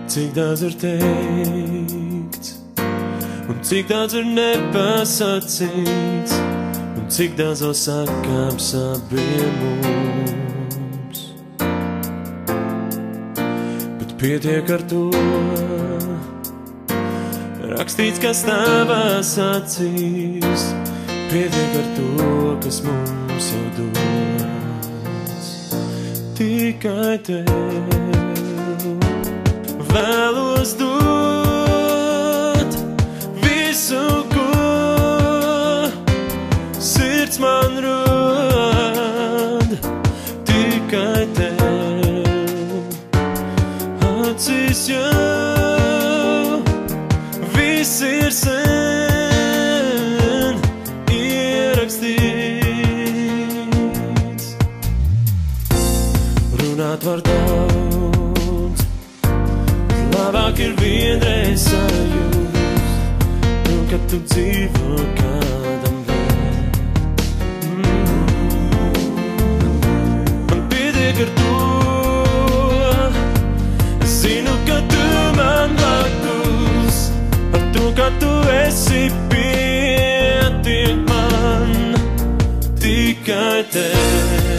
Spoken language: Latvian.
Cik daudz var teikts, un cik daudz var nepasacīts, un cik daudz vēl sakāms abiem mums. Bet pietiek ar to, rakstīts, kas tavās acīs, pietiek ar to, kas mums jau dos. Tikai tev vēlos dot visu, ko sirds man rod. Tikai tev acīs jau viss ir sen ierakstīts. Runāt var daudz, labāk ir vienreiz sajūst, un kad tu dzīvo kādam vēl. Man pietiek ar to, es zinu, ka tu man blakus, ar to, ka tu esi pietiek man, tikai tev.